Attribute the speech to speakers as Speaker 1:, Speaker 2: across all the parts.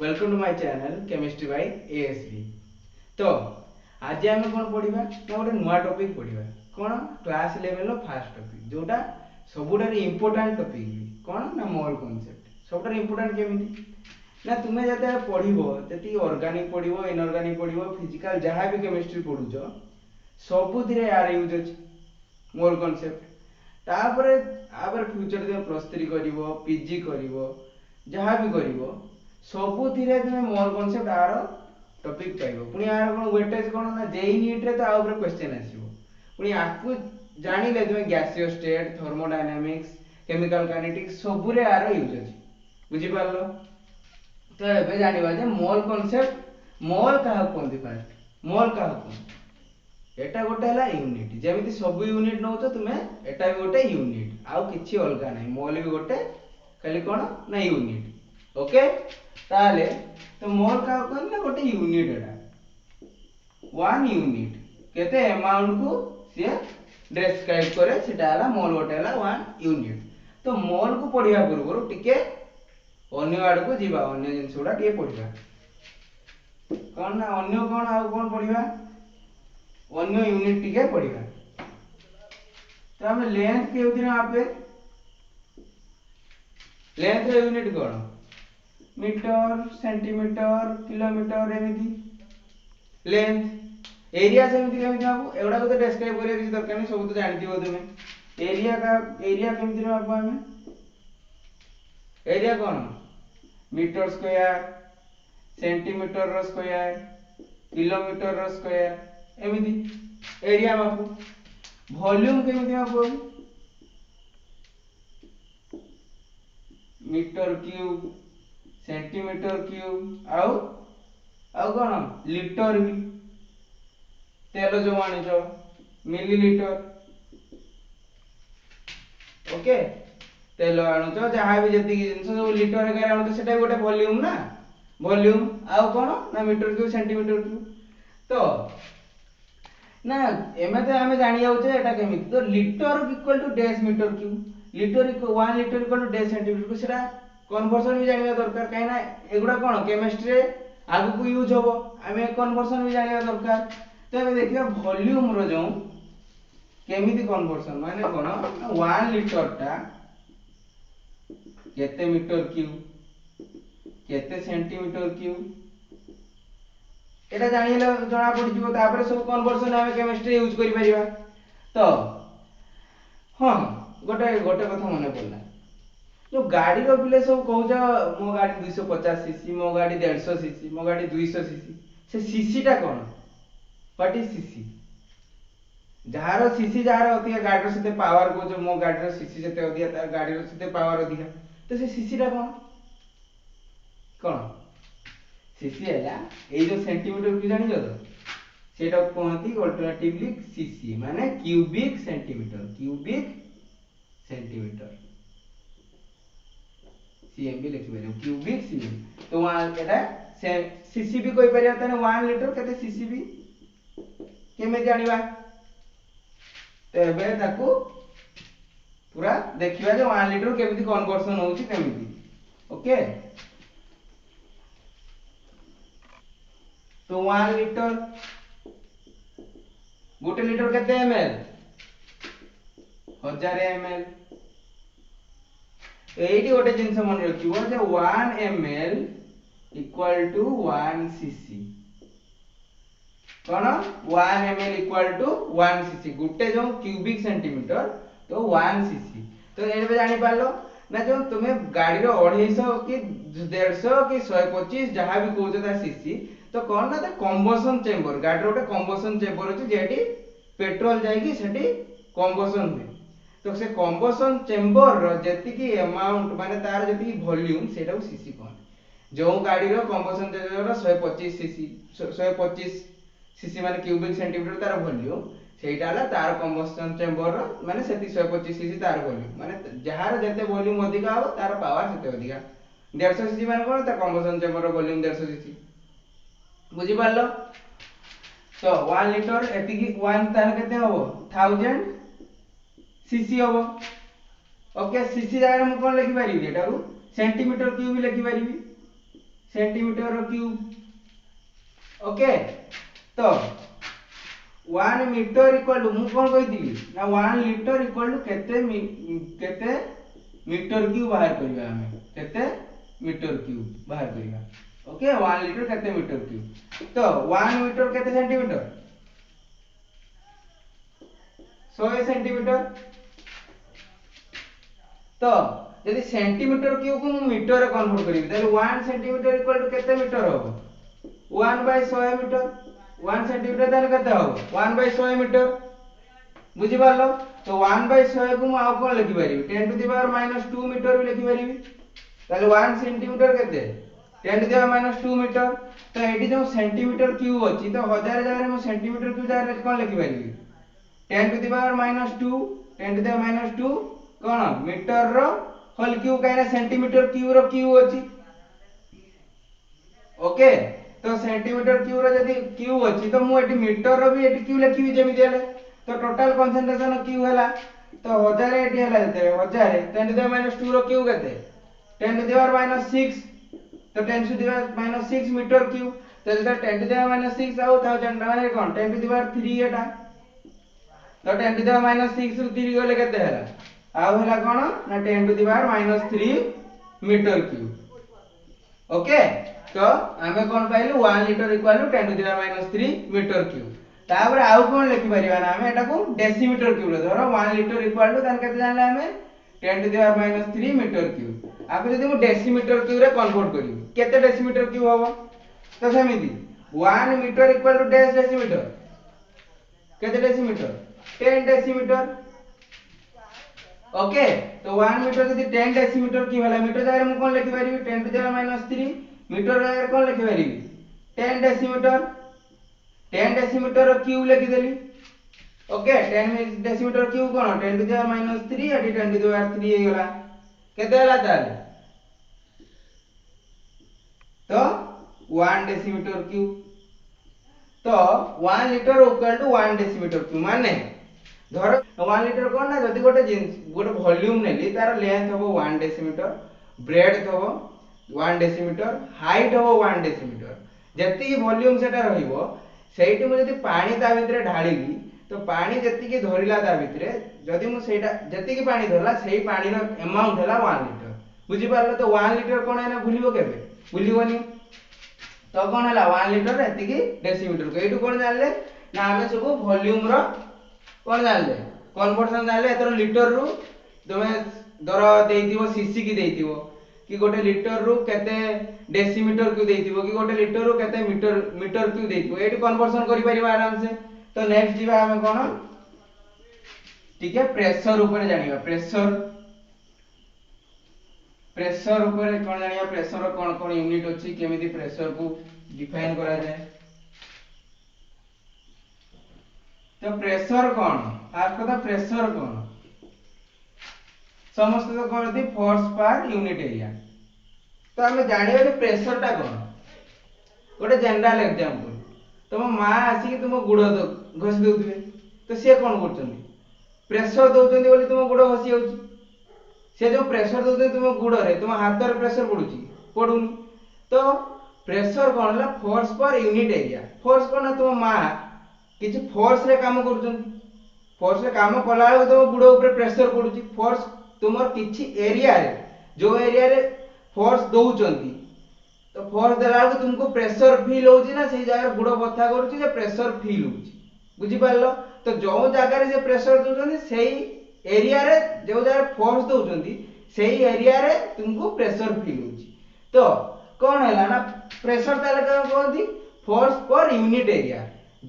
Speaker 1: Welcome to my channel chemistry by ASB. तो आज आम कौन पढ़ा ना गोटे नुआ टॉपिक पढ़ा कौन क्लास 11 फास्ट टॉपिक जोटा सबुठार इंपोर्टेंट टॉपिक कौन ना मोल कॉन्सेप्ट सबुठार इंपोर्टेंट केमिति ना तुम्हें जते पढ़िबो जति ऑर्गेनिक पढ़िबो इनऑर्गेनिक पढ़िबो फिजिकल जहाँ भी केमिस्ट्री पढ़ुछ सबुथिरे यार यूज अछि मोल कॉन्सेप्ट तापर आपर फ्यूचर तुम प्लस 3 करिवो पीजी करिवो जहाँ भी करिवो सबुथिरे तुम मोल कॉन्सेप्ट आर टॉपिक पाइबो पुनी यार कोन वेटेज कोन ना जेई नीट रे तो आ ऊपर क्वेश्चन आसीबो पुनी आकु जानिले तुम gaseous state thermodynamics chemical kinetics सबुरे आर यूज अछि बुझि पारलो। तो एबे जानिबा जे मोल कॉन्सेप्ट मोल काहा कोनती फर्स्ट मोल काहा कोन एटा गोटे हला यूनिट जेमिति सब यूनिट नउछ तुमे एटा भी गोटे यूनिट आउ किछि अलगा नै मोल भी गोटे खाली कोन ना यूनिट ओके ताले तो मोल का कोन ना गोटे यूनिट एटा वन यूनिट केते अमाउंट को से डिस्क्राइब करे सेटा हला मोल गोटे हला वन यूनिट। तो मोल को पढिया पूर्व टिके अन्य आड़ को जीवा अन्य जिनसुडा टिके पढिबा कोन ना अन्य कोन आउ कोन पढिबा अन्य यूनिट टिके पढिबा। तो हम लेंथ के दिन आपे लेंथ रे यूनिट कोन मीटर सेंटीमीटर किलोमीटर एमिति लेंथ एरिया सेमिति केमिति बाबू एवडा को तो डिस्क्राइब करिया किछि दरकार नै सब तो जानि दिबो तुमे एरिया केमिति बाबू हमें एरिया कोन मीटर स्क्वायर सेंटीमीटर रो स्क्वायर किलोमीटर रो स्क्वायर एमिति एरिया बाबू वॉल्यूम केमिति बाबू मीटर क्यूब सेंटीमीटर क्यूब आउ कोन लीटर भी तेल जो आनिचो मिलीलीटर ओके तेल आणुचो जहाँ भी जति जिंस सब लीटर एकर आणुचो सेटा गोटे वॉल्यूम ना वॉल्यूम आउ कोन ना मीटर क्यूब सेंटीमीटर क्यूब। तो ना एमे तो हमें जानि जाउछे एटा केमिति तो litre equal to decimetre cube litre equal 1 litre equal to डेस सेंटीमीटर को सेटा कन्वर्जन भी जानिबा दरकार काहे ना एगुडा कोन केमिस्ट्री रे आगु को यूज होबो हमें कन्वर्जन भी जानिबा दरकार। तो हमें देखिबा वॉल्यूम रो जो केमिति कन्वर्जन माने कोन 1 लीटर टा केते मीटर क्यूब केते सेंटीमीटर क्यूब एटा जानिले जणा पड़ जिवो तापर सब कन्वर्जन हमें केमिस्ट्री यूज करि परिबा। तो हां गोटे गोटे कथा मने पड़ला जो गाड़ी रो पिले सब कहउछ मो गाड़ी 250 सीसी मो गाड़ी 150 सीसी मो गाड़ी 200 सीसी से सीसी टा कोन व्हाट इज सीसी जहारो सीसी जहारो अधिक गाड़ी रो सेते पावर को जो मो गाड़ी रो सीसी सेते अधिक तार गाड़ी रो सेते पावर अधिक तो से सीसी टा कोन कोन सीसी हैला ए जो सेंटीमीटर की जानि जो तो सेटा कोनती अल्टरनेटिवली सीसी माने क्यूबिक सेंटीमीटर सीएम भी लिखि परियो क्यूबिक सीएम। तो वहां एटा सीसी भी कोइ परियो तने 1 लीटर केते सीसी भी केमे जानिबा तो एबे ताकू पूरा देखिबा जे 1 लीटर केमिति कन्वर्जन होउची केमिति ओके। तो 1 लीटर गोटे लीटर केते एमएल 1000 एमएल एठी गोटे जिंस मन रखिबो जे 1 ml इक्वल टू 1 cc कोन 1 ml इक्वल टू 1 cc गुटे जो क्यूबिक सेंटीमीटर तो 1 cc। तो एबे जानि पालो ना जो तुमे गाड़ी रो 250 की 150 की 125 जहां भी कहउछ ता cc तो कोन ना कंबशन चेंबर गाड़ी रो कंबशन चेंबर अछि जेठी पेट्रोल जाई की सेठी कंबशन हुए। तो से कंबशन चेंबर रो जति की अमाउंट माने तार जति की वॉल्यूम सेटा को सीसी कोन जो गाड़ी रो कंबशन चेंबर 125 सीसी 125 सीसी माने क्यूबिक सेंटीमीटर तार वॉल्यूम सेटा हला तार कंबशन चेंबर रो माने सेति 125 सीसी तार वॉल्यूम माने जहार जते वॉल्यूम अधिक आबो तार पावर सेते अधिक 150 सीसी माने कोन तार combustion chamber rho volume 150 CC बुझि पारलो। तो 1 लीटर एति की 1 तार केते होबो 1000 सीसी होबो ओके सीसी जाय हम कोन लिखि परिबी एटा सेंटीमीटर क्यूब लिखि परिबी सेंटीमीटर क्यूब। ओके तो 1 मीटर इक्वल टू मु कोन कहितली ना 1 लीटर इक्वल टू केते मीटर क्यूब बाहर करिया हमें केते मीटर क्यूब बाहर करिया। ओके 1 लीटर केते मीटर क्यूब तो 1 मीटर केते सेंटीमीटर 100 सेंटीमीटर। तो यदि सेंटीमीटर क्यूब को मीटर रे कन्वर्ट करिवि ताले 1 सेंटीमीटर इक्वल टू केते मीटर हो 1 बाय 100 मीटर 1 सेंटीमीटर ताले केते हो 1 बाय 100 मीटर बुझी पारलो। तो 1 बाय 100 को मु आ कोन लिखि परिबि 10 टू द पावर -2 मीटर भी लिखि परिबि ताले 1 सेंटीमीटर केते 10 टू द पावर -2 मीटर। तो एठी जो सेंटीमीटर क्यूब अछि तो हजार जगह मु सेंटीमीटर क्यूब जगह कोन लिखि परिबि 10 to the power -2 10 to the power -2 कोन मीटर रो होल क्यूब काइना सेंटीमीटर क्यूब रो क्यूब अछि। ओके तो सेंटीमीटर क्यूब रो जदी क्यूब अछि तो मु एटी मीटर रो भी एटी क्यूब लिखिबि जेमि देले तो टोटल कंसंट्रेशन क्यूब हला तो 1000 एटी हला जते 1000 10 टू द पावर -2 रो क्यूब केते 10 टू द पावर -6 तो 10 to the power -6 metre cube तो जदा 10 टू द पावर -6 आउ 1000 माने कोन 10 टू द पावर 3 एटा तो 10 टू द पावर -6 रु 3 गले केते हला आउ हला कोन ना 10 to the power -3 metre cube. Okay तो आमे कोन पाइलु 1 litre equal to 10 to the power -3 metre cube. तापर आउ कोन लिखि परिबा ना आमे एटा को डेसीमीटर क्यूब रे धरो 1 लीटर इक्वल टू तान केते जानले आमे 10 to the power -3 metre cube. आबे जदी मु डेसीमीटर क्यूब रे कन्वर्ट करिवि केते डेसीमीटर क्यूब होबो तो सेमिति 1 मीटर इक्वल टू डेसीमीटर केते डेसीमीटर 10 डेसीमीटर। ओके तो 1 मीटर जदी 10 डेसीमीटर क्यूब हला मीटर जगह मु कोन लिखि परिबि 10 टू द पावर -3 मीटर जगह कोन लिखि परिबि 10 डेसीमीटर 10 डेसीमीटर क्यूब लिखि देली। ओके 10 डेसीमीटर क्यूब कोन 10 टू द पावर -3 एटी 10 टू द पावर 3 हे गला केते हला ताले तो 1 डेसीमीटर क्यूब। तो 1 litre equal to 1 decimetre cube माने धर 1 लीटर कोन ना जदी गोटे वॉल्यूम नेली तार लेंथ हो 1 डेसीमीटर ब्रेड्थ हो 1 डेसीमीटर हाइट हो 1 डेसीमीटर जति वॉल्यूम सेटा रहिबो सेठी मु जदी पानी ता भितरे ढाळिली तो पानी जति की धरिला ता भितरे जदी मु सेटा जति की पानी धरला सेही पानी रो अमाउंट हला 1 लीटर बुझी पारलो। तो 1 लीटर कोन एना भूलिबो केबे भूलिबोनी तो कोन हला 1 लीटर एति की डेसीमीटर को एटू कोन जानले ना हमें सब वॉल्यूम रो कोन जानले कन्वर्जन जानले एतर लीटर रु तमे दर देइतिबो सीसी की देइतिबो कि गोटे लीटर रु केते डेसीमीटर क्यू देइतिबो कि गोटे लीटर रु केते मीटर क्यू देइतिबो एटू कन्वर्जन करि परिबा आराम से। तो नेक्स्ट जीवा हमें कोन ठीक है प्रेशर ऊपर जानिबा प्रेशर ऊपर कोन जानिबा प्रेशर कोन कोन यूनिट अछि केमिति प्रेशर को डिफाइन करा जाय। तो प्रेशर कोन फास्ट कथा प्रेशर कोन समस्त तो कहती फोर्स पर यूनिट एरिया। तो हमें जानिबा जे प्रेशर ता कोन गोटे जनरल एग्जांपल तुम मां आसी कि तुम गुड़ घसी दउतबे तो से कोन करचंदी प्रेशर दउचंदी बोली तुम गुड़ घसी जाउची से जो प्रेशर दउचंदी तुम गुड़ रे तुम हाथ रे प्रेशर पडुची पडुनी। तो प्रेशर कोन हला force per unit area force कोन तुम मां किछि फोर्स रे काम करचंदी फोर्स रे काम कला बेले तुम गुड़ ऊपर प्रेशर पडुची फोर्स तुमर किछि एरिया रे जो एरिया रे फोर्स दउचंदी तो फोर्स देला बेले तुमको प्रेशर फील होउची ना सेही जगह गुड़ बथा करूची जे प्रेशर फील होउची बुझी पारलो। तो जो जगह रे जे प्रेशर दउचंदी सेही एरिया रे जो जगह फोर्स दउचंदी सेही एरिया रे तुमको प्रेशर फील होउची। तो कोन हैला ना प्रेशर ताले कहंती फोर्स पर यूनिट एरिया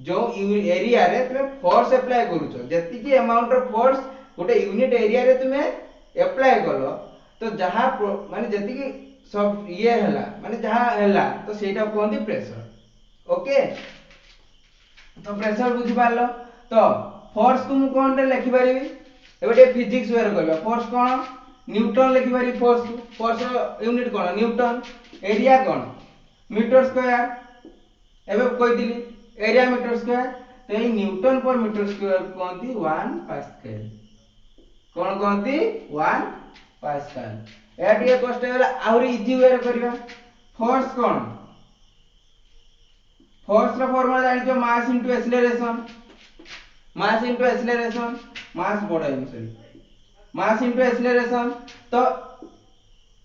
Speaker 1: जो एरिया रे तुमे फोर्स अप्लाई करूछो जति की अमाउंट ऑफ फोर्स गोटे यूनिट एरिया रे तुमे अप्लाई करलो तो जहा माने जति की सब ये हैला माने जहा हैला तो सेटा कहंती प्रेशर। ओके तो प्रेशर बुझी पारलो। तो फोर्स तुम कोन रे लिखि परिबी एबे फिजिक्स वे रे करबा फोर्स कोन न्यूटन लिखि पारी फोर्स यूनिट कोन न्यूटन एरिया कोन मीटर स्क्वायर एबे कोइ दिली एरिया मीटर स्क्वायर तो ये न्यूटन पर मीटर स्क्वायर कहंती 1 पास्कल कोन कहंती 1 पास्कल। एटी कष्ट होला आउरी इजी वे रे करबा फोर्स कौन फोर्स रो फॉर्मूला जानि जो मास इनटू एक्सेलरेशन मास बड़ा है सॉरी मास इनटू एक्सेलरेशन तो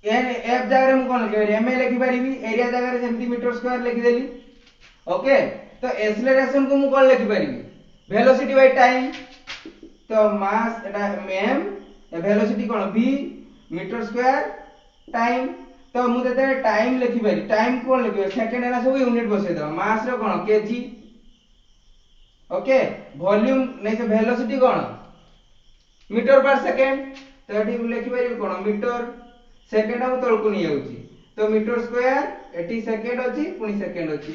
Speaker 1: एन एफ जगह रे मु कोन लिखि एम ए लिखि परिबी एरिया जगह रे सेंटीमीटर स्क्वायर लिखि देली ओके तो एक्सेलरेशन को मु कोन लिखि परिबी वेलोसिटी बाय टाइम तो मास एटा एम वेलोसिटी कोन v मीटर स्क्वायर टाइम तो मु देते टाइम लिखि पारि टाइम कोन लिखि सेकंड एना सब यूनिट बसै दो मास रो कोन केजी ओके वॉल्यूम नै से वेलोसिटी कोन मीटर पर सेकंड तो एठी लिखि पारि कोन मीटर सेकंड हम तळकु नि जाउची तो मीटर स्क्वायर एठी सेकंड अछि पुनी सेकंड अछि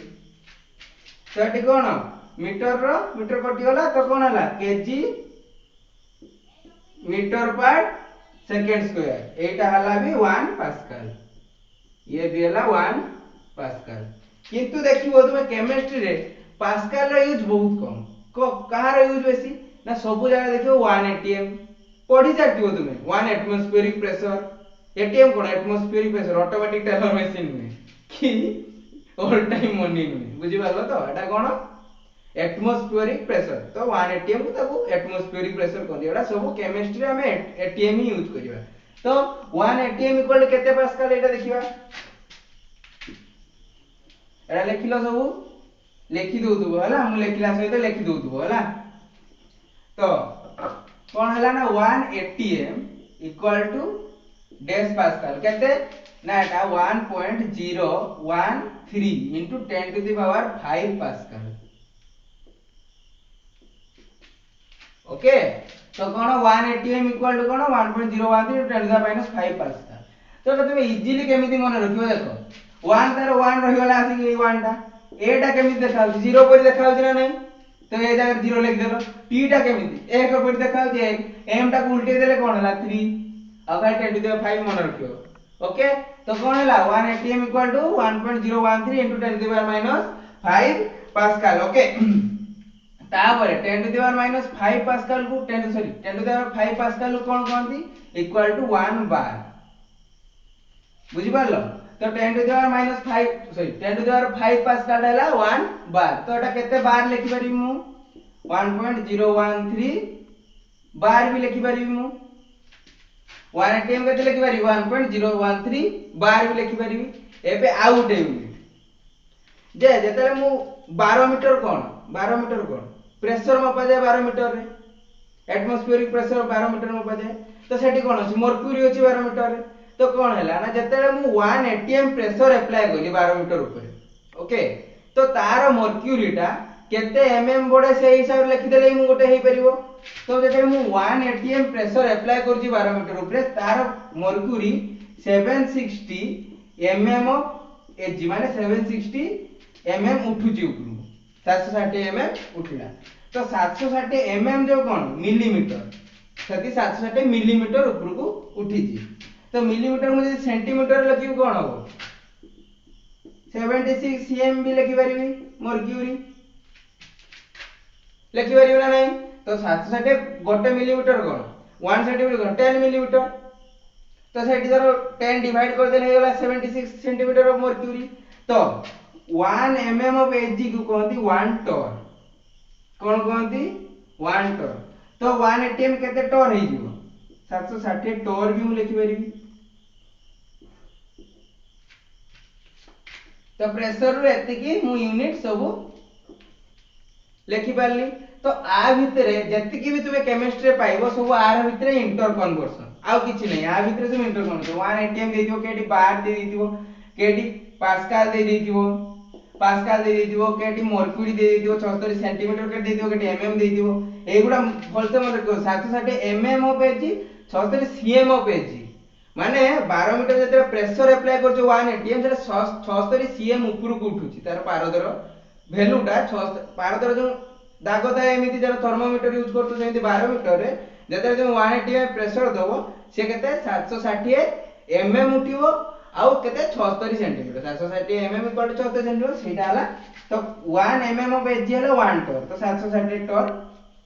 Speaker 1: तो एठी कोन मीटर कटि गला तो कोन हला केजी मीटर पर सेकंड स्क्वायर एटा हला भी 1 पास्कल ये भी हला 1 पास्कल किंतु देखिबो तुमे केमिस्ट्री रे पास्कल रो यूज बहुत कम कहार यूज बेसी ना सब जगह देखियो 1 एटीएम पढ़ी जातिबो तुमे 1 एटमॉस्फेरिक प्रेशर एटीएम कोन atmospheric pressure automatic teller machine में कि ऑल टाइम मनी में बुझी पालो तो एटा कोन एटमॉस्फेरिक प्रेशर तो 1 एटीएम को ताको एटमॉस्फेरिक प्रेशर कोन एटा सब केमिस्ट्री में एटीएम ही यूज करिवा तो 1 एटीएम इक्वल केते पास्कल एटा देखिबा एटा लिखिलो सब लिखि दउतबो हला हम लिखिला सहित लिखि दउतबो हला तो कोन हला ना 1 atm equal to dash pascal कहते ना एटा 1.013 into 10 to the power 5 pascal okay तो कोन 1 एटीएम इक्वल टू कोन 1.013 into 10 to the minus 5 pascal तो तुम इजीली केमिति मन रखियो देखो 1 तार 1 रहि गला आसी 1 टा एटा केमिति देखाउ 0 पर देखाउ ना नहीं तो ए जगह 0 लिख देलो टी टा केमिति 1 पर देखाउ 1 m टा को उल्टे देले कोन हला 3 अब 10 to the 5 मन रखियो ओके तो कोन हला 1 atm equal to 1.013 into 10 to the power minus 5 pascal okay तापर 10 to the power minus 5 pascal को 10 to the power 5 पास्कल को कोन कहंती इक्वल टू 1 बार बुझि पारलो तो 10 to the power minus 5 10 to the power 5 pascal हला 1 बार तो एटा केते बार लिखि पारि मु 1.013 बार भी लिखि पारि मु 1 एटीएम केते लिखि पारि 1.013 बार भी लिखि पारि एबे आउट यूनिट जे जेतले मु 12 मीटर कोन प्रेशर मपा जाय 12 मीटर रे एटमॉस्फेरिक प्रेशर 12 मीटर मपा जाय तो सेठी कोन अछि मर्क्यूरी अछि 12 मीटर रे तो कोन हैला ना जेतले मु 1 एटीएम प्रेशर अप्लाई करली 12 मीटर ऊपर ओके तो तार मर्क्यूरीटा केते एमएम बडे से हिसाब लिखि देले मु गोटे हेई परिबो तो जेते मु 1 एटीएम प्रेशर अप्लाई करछि 12 मीटर ऊपर तार मर्क्यूरी 760 एमएम ऑफ एजी माने 760 एमएम उठुची ऊपर 760 एमएम उठिला तो 760 एमएम जो कोन मिलीमीटर सती 760 मिलीमीटर ऊपर को उठिची तो मिलीमीटर में यदि सेंटीमीटर लिखियो कोन हो 76 सीएम भी लिखि परिबी मर्क्यूरी लिखि परिबो ना नहीं तो 760 गोटे मिलीमीटर कोन 1 सेंटीमीटर 10 मिलीमीटर तो सेठी धरो 10 डिवाइड कर देले हेगला 76 सेंटीमीटर ऑफ मर्क्यूरी तो 1 mm ऑफ Hg को कहती 1 टॉर कोन कहती 1 टॉर तो 1 एटीएम केते टॉर हे जिवो 760 टॉर भी मु लिखि परिबी तो प्रेशर रे एति की मु यूनिट सब लिखि पारली तो आ भितरे जति की भी तुमे केमिस्ट्री पाइबो सब आर भितरे इंटर कन्वर्शन आउ किछि नै आ भितरे सब इंटर कन्वर्शन 1 एटीएम दे दियो केडी बार दे दियो केडी पास्कल दे दियो पास्कल दे दियो केडी मर्क्यूरी दे दियो 76 सेंटीमीटर के दे दियो केडी एमएम दे दियो एगुडा भलसे मन रखो 760 mm of Hg 76 cm of Hg माने 12 मीटर जते प्रेशर अप्लाई करछो 1 एटीएम से 76 सीएम ऊपर को उठुची तार पारदर वैल्यूटा पारदर जो दाग थाए एमिति जरा थर्मोमीटर यूज करतो सेमिति 12 मीटर रे जते जो 1 एटीएम प्रेशर दबो से केते 760 एमएम उठिबो आउ केते 76 centimetre 760 mm equal to 76 centimetre सेटा हला तो 1 एमएम ऑफ एजी हला 1 टॉर तो 760 टॉर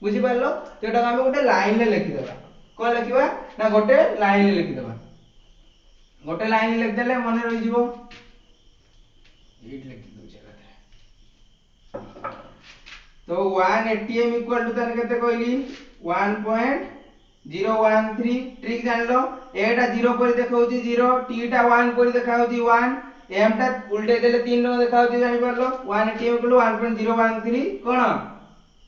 Speaker 1: बुझि पारलो तो एटा हम गोटे लाइन ले लिखि देबा कोन लिखिबा ना गोटे लाइन ले लिखि देबा गोटे लाइन लिख देले मने रहि जिवो 8 लिख दो जगह तो 1 atm इक्वल टू ताने केते कहली 1.013 ट्रिक जान लो एटा 0 पर देखाउची 0 t टा 1 पर देखाउची 1 m टा उल्टे देले 3 नो देखाउची जानि परलो 1 atm इक्वल टू 1.013 कोन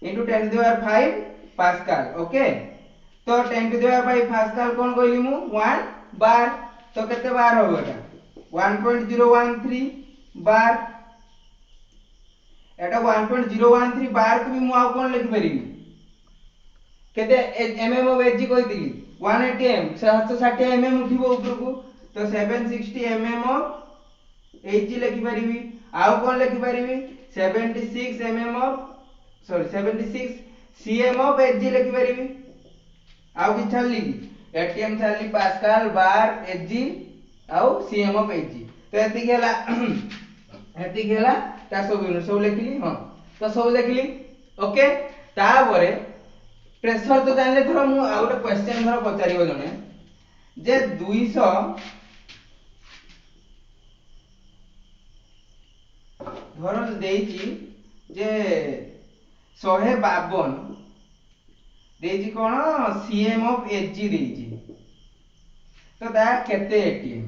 Speaker 1: into 10 to the power 5 pascal okay तो 10 to the power 5 पास्कल कोन कहली मु 1 बार तो केते बार होबो एटा 1.013 बार एटा 1.013 बार को भी मु आ कोन लिखि परिबी केते mm ऑफ एजी कहितली 1 atm 760 mm उठिबो ऊपर को तो 760 mm ऑफ एजी लिखि परिबी आ कोन लिखि परिबी 76 mm of sorry 76 cm of Hg लिखि परिबी आ कि छाली atm छाली पास्कल बार एजी आ cm ऑफ एजी तो एति गेला ता सब यूनिट सब लिखली हां तो सब लिखली ओके ता परे प्रेशर तो जानले थरो मु आ गोटे क्वेश्चन थरो पचारिबो जने जे 200 धरो देइची जे 152 देइची कोन cm ऑफ एजी देइची तो ता केते atm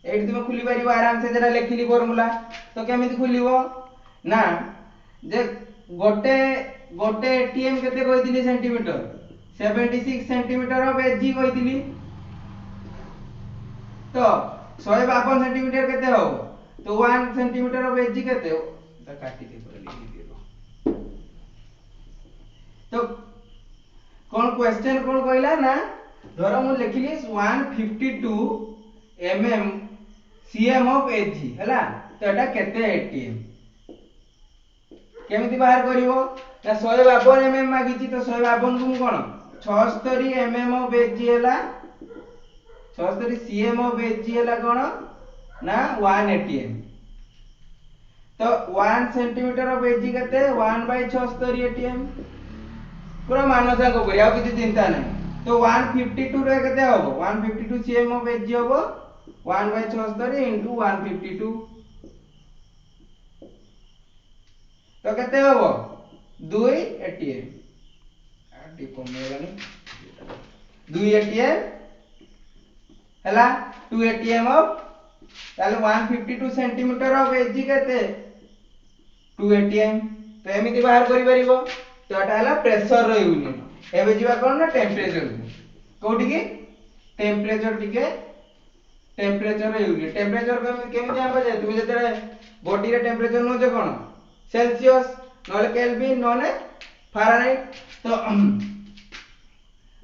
Speaker 1: एठी तुम खुली पारिबो आराम से जरा लिखिली फार्मूला तो केमिति खुलिबो ना जे गोटे एटीएम केते कहितली सेंटीमीटर 76 सेंटीमीटर ऑफ एजी कहितली तो 152 सेंटीमीटर केते हो तो 1 सेंटीमीटर ऑफ एजी केते हो तो काटी दे पर लिखि दियो तो कोन क्वेश्चन कोन कहला ना धरो मु लिखिली 152 mm cm ऑफ एजी हला तो एटा केते एटीएम केमिति बाहर करिवो ना 152 mm मागिची तो 152 को कोन 76 mm ऑफ एजी हला 76 cm ऑफ एजी हला कोन ना 1 atm तो 1 सेंटीमीटर ऑफ एजी केते 1/76 atm पूरा मानसा को करिया किछि चिंता नै तो 152 रे केते होबो 152 cm ऑफ एजी होबो 1/76 into 152 तो केते होबो 2 atm आटी कमेलानी 2 atm हला 2 atm ऑफ ताले 152 सेंटीमीटर ऑफ एजी केते 2 atm तो एमिति बाहर करि परिबो तो एटा हला प्रेशर रो यूनिट एबे जिबा कोन ना टेंपरेचर कोठी की टेंपरेचर टिके टेंपरेचर यूनिट टेंपरेचर केमि जाबो जे तुम जेते बॉडी रे टेंपरेचर नो जे कोन सेल्सियस नले केल्विन नले फारेनहाइट तो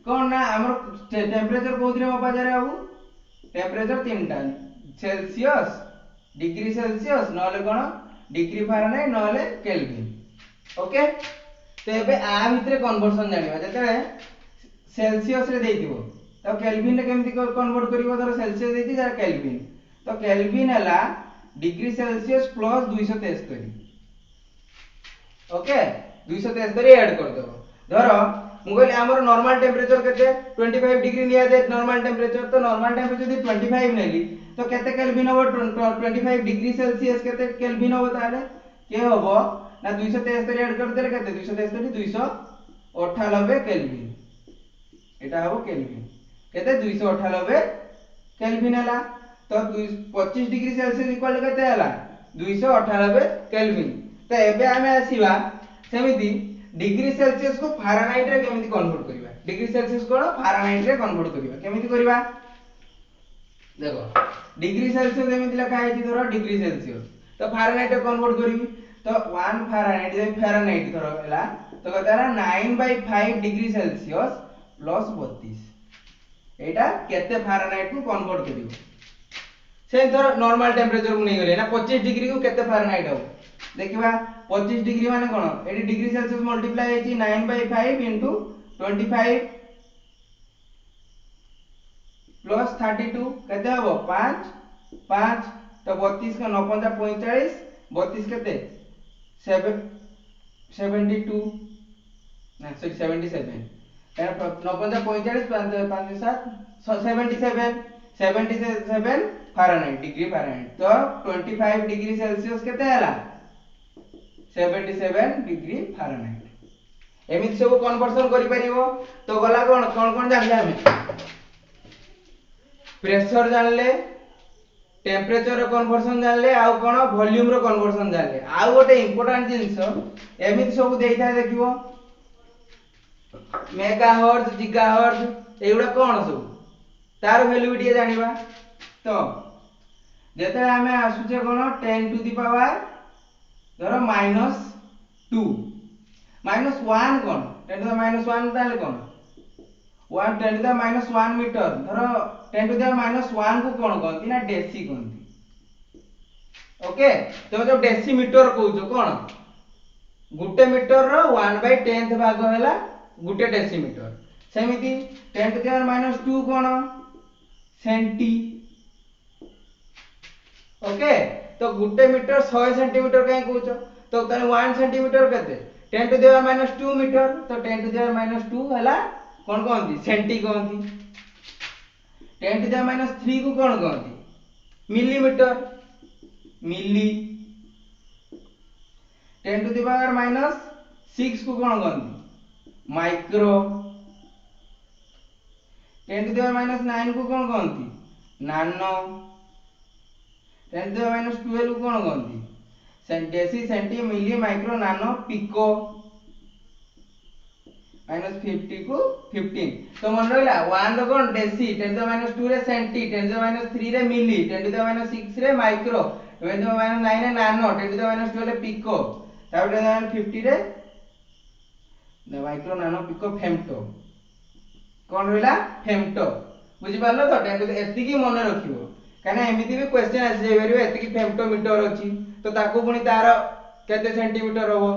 Speaker 1: कोन ना हमर टेंपरेचर कोथि रे मपा जारे बाबू टेंपरेचर तीनटा सेल्सियस डिग्री सेल्सियस नले कोन डिग्री फारेनहाइट नले केल्विन ओके तो एबे आ भितरे कन्वर्जन जानिबा जेते सेल्सियस रे देइदिबो तो केल्विन रे केमति कन्वर्ट करिवो धर सेल्सियस देति जरा केल्विन तो केल्विन हला degree Celsius plus 273 okay 273 add कर दो धर मु कहली हमर नॉर्मल टेंपरेचर केते 25 डिग्री लिया जाय नॉर्मल टेंपरेचर तो नॉर्मल टेंपरेचर यदि 25 नेली तो केते केल्विन होबो 25 डिग्री सेल्सियस केते केल्विन होबो ताले के होबो ना 273 ऐड कर देले केते 273 298 केल्विन एटा होबो केल्विन केते 298 केल्विन हला तो 25 डिग्री सेल्सियस इक्वल केते हला 298 केल्विन तो एबे हमें आसीबा सेमिति डिग्री सेल्सियस को फारेनहाइट रे केमिति कन्वर्ट करिबा डिग्री सेल्सियस को फारेनहाइट रे कन्वर्ट करिबा केमिति करिबा देखो डिग्री सेल्सियस एमिति लिखा है धरो डिग्री सेल्सियस तो फारेनहाइट रे कन्वर्ट करिबी तो 1 फारेनहाइट जे फारेनहाइट धरो हला तो कहतारा 9/5 डिग्री सेल्सियस प्लस 32 एटा केते फारेनहाइट को कन्वर्ट करिवो से धर नॉर्मल टेंपरेचर को नै गले ना 25 डिग्री को केते फारेनहाइट हो देखिबा 25 डिग्री माने कोन एडी डिग्री सेल्सियस मल्टीप्लाई हेची 9/5 into 25 प्लस 32 केते हबो 5 5 तो 32 का 9 45 32 केते 72 ना सॉरी 77 9 45 5 5 7 77 77 फारेनहाइट डिग्री फारेनहाइट तो 25 डिग्री सेल्सियस केते हला 77 डिग्री फारेनहाइट एमित सब कन्वर्सन करि परिबो तो गला कोन कोन जानले हमें प्रेशर जानले टेम्परेचर कन्वर्सन जानले आउ कोन वॉल्यूम रो कन्वर्सन जानले आउ गोटे इंपोर्टेंट जिंस एमित सब देइथा देखिबो मेगाहर्ट्ज गीगाहर्ट्ज एगुडा कोन सब तार वैल्यू बिटिए जानिबा तो जेते हमें आसुचे कोन 10 टू द पावर धरो -2 -1 कोन 10 टू द -1 ताले कोन 1 10 टू द -1 मीटर धरो 10 टू द -1 को कोन कहंती ना डेसी कहंती ओके तो जो डेसीमीटर कहउछो कोन गुटे मीटर रो 1/10th भाग होला गुटे डेसीमीटर सेमिति 10 टू द -2 कोन सेंटी ओके तो गुटे मीटर 100 सेंटीमीटर कहीं कहउछो तो तने 1 सेंटीमीटर केते 10 टू द -2 मीटर तो 10 टू द -2 हला कोन कहंती सेंटी कहंती 10 टू द -3 को कोन कहंती millimetre milli 10 to the power -6 को कोन कहंती माइक्रो 10 टू द पावर -9 को कोन कहंती नानो 10 टू द -12 को कोन कहंती डेसी सेंटी मिली माइक्रो नानो पिको -50 को 15 तो मन रहला 1 रो कोन डेसी 10 टू द -2 रे सेंटी 10 टू द -3 रे मिली 10 टू द -6 रे माइक्रो 10 टू द -9 रे नानो 10 टू द -12 रे पिको तापर 50 रे माइक्रो नानो पिको फेम्टो कोन रहला फेम्टो बुझि पारलो तो 10 टू एति की मन रखिबो काना एमिति भी क्वेश्चन आसी जाय परिबो एति की फेम्टोमीटर अछि तो ताको पुनी तार केते सेंटीमीटर होबो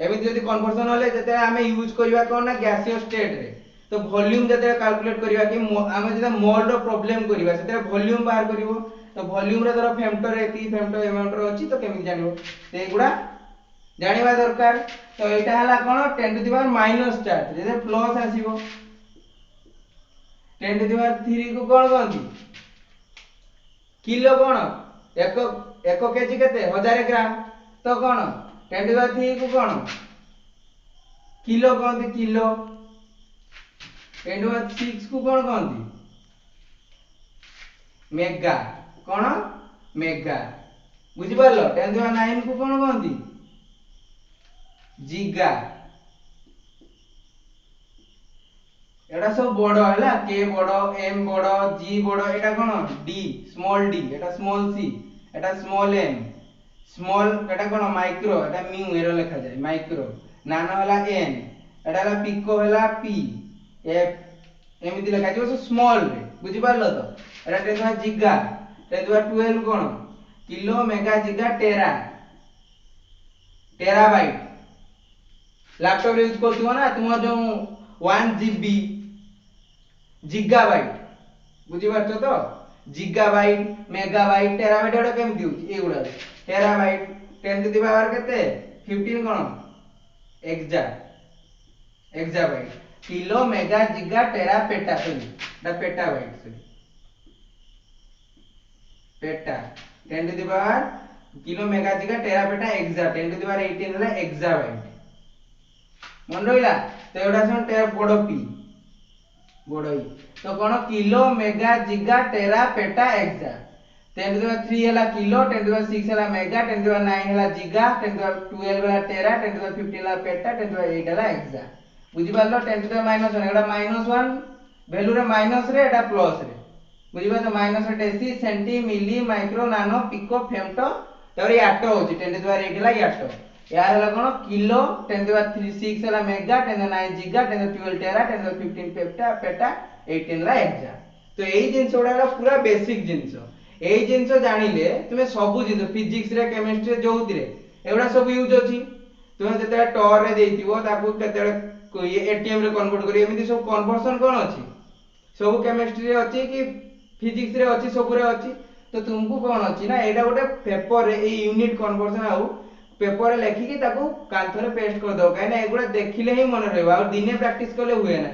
Speaker 1: एमिति जदि कन्वर्जन होले जते हमें यूज करिवा कोन ना गैसियस स्टेट रे तो वॉल्यूम जते कैलकुलेट करिवा कि हमें जते मोल रो प्रॉब्लम करिवा सेते वॉल्यूम बाहर करिवो तो वॉल्यूम रे धर फेम्टो रे एति फेम्टो अमाउंट रो अछि तो केमि जानिबो ते गुडा जानिबा दरकार तो एटा हला कोन 10 to the power minus charge जते प्लस आसीबो 10 टू द पावर 3 को कोन कहंती किलो कोन एक केजी केते 1000 ग्राम तो कोन 10 टू द पावर 3 को कोन किलो कहंती किलो 10 टू द पावर 6 को कोन कहंती मेगा कोन मेगा बुझि पारलो 10 टू द पावर 9 को कोन कहंती जिगा एटा सब बड़ हैला के बड़ एम बड़ जी बड़ एटा कोन डी स्मॉल डी एटा स्मॉल सी एटा स्मॉल एम स्मॉल एटा कोन माइक्रो एटा म्यू एरो लिखा जाय माइक्रो नानो हला एन एटा हला पिको हला पी एफ एमिति लिखा जाय स्मॉल रे बुझि पारलो तो एटा 10 टू जिगा 10 टू 12 कोन kilo mega giga tera terabyte laptop use करथुवा ना तुम जो 1 जीबी गीगाबाइट बुझी पारछो तो गीगाबाइट मेगाबाइट टेराबाइट एटा केमति होची एगुडा टेराबाइट 10 टू द पावर केते 15 कोन exabyte kilo mega giga tera peta sorry दा petabyte sorry peta 10 to the power kilo mega giga tera peta exa 10 to the power 18 हला exabyte मन रहिला तो एटा सन टेरा बड़ पी बड़ई तो कोन kilo mega giga tera peta exa 10 to the power 3 हला किलो 10 टू द पावर 6 हला मेगा 10 टू द पावर 9 हला जिगा 10 टू द पावर 12 हला टेरा 10 टू द पावर 15 हला पेटा 10 टू द पावर 8 हला एक्सा बुझि पारलो 10 to the power -1 Etah -1 value रे minus रे एटा plus रे बुझि पारलो माइनस रे डेसी सेंटी मिली माइक्रो नानो पिको फेम्टो तोरी 8 होची 10 टू द पावर 8 हला 8 यार हला कोन किलो 10 टू द पावर 3 6 हला mega 10 to the 9 giga 10 to the 12 tera 10 to the 15 peta peta 18 ला एक्सा तो एई जिंस ओडा पूरा बेसिक जिंस एई जिंस जानिले तुमे सब जिंस फिजिक्स रे केमिस्ट्री रे जोउति रे एवडा सब यूज अछि तुमे जते टॉर रे देइतिबो ताकू केते कोई एटीएम रे कन्वर्ट करी एमिति सब कन्वर्जन कोन अछि सब केमिस्ट्री रे अछि कि फिजिक्स रे अछि सब रे अछि तो तुमको कोन अछि ना एडा गोटे पेपर रे ए यूनिट कन्वर्जन आउ पेपर रे लेखि कि ताकू कांथ रे पेस्ट कर दो काहे ना एगुडा देखिले ही मन रहबा और दिने प्रैक्टिस करले हुए ना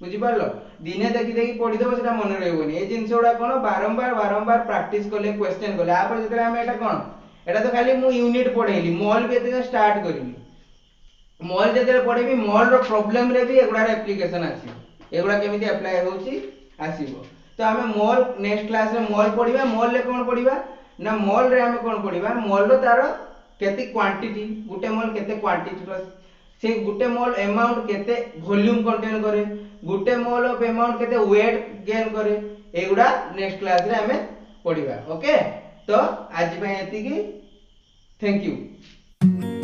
Speaker 1: बुझी पारलो दिने देखि देखि पढ़ी देबो सेटा मन रहबोनी ए जिंस गुडा कोन बारंबार बारंबार प्रैक्टिस करले क्वेश्चन करले आ पर जतरे हम एटा कोन एटा तो खाली मु यूनिट पढेली मॉल भी एते स्टार्ट करिनी मॉल जतरे पढेबी मॉल रो प्रॉब्लम रे भी एगुडा एप्लीकेशन आसी एगुडा केमिति अप्लाई होची आसीबो तो हमें मॉल नेक्स्ट क्लास में मॉल पढ़िबा मॉल ले कोन पढ़िबा ना मॉल रे हमें कोन पढ़िबा मॉल रो तारो केते क्वांटिटी गुटे मॉल केते क्वांटिटी रो से गुटे मॉल अमाउंट केते वॉल्यूम कंटेन करे गुटे मॉल ऑफ अमाउंट केते वेट गेन करे एगुडा नेक्स्ट क्लास रे हमें पढ़िबा ओके तो आज पे एति की थैंक यू।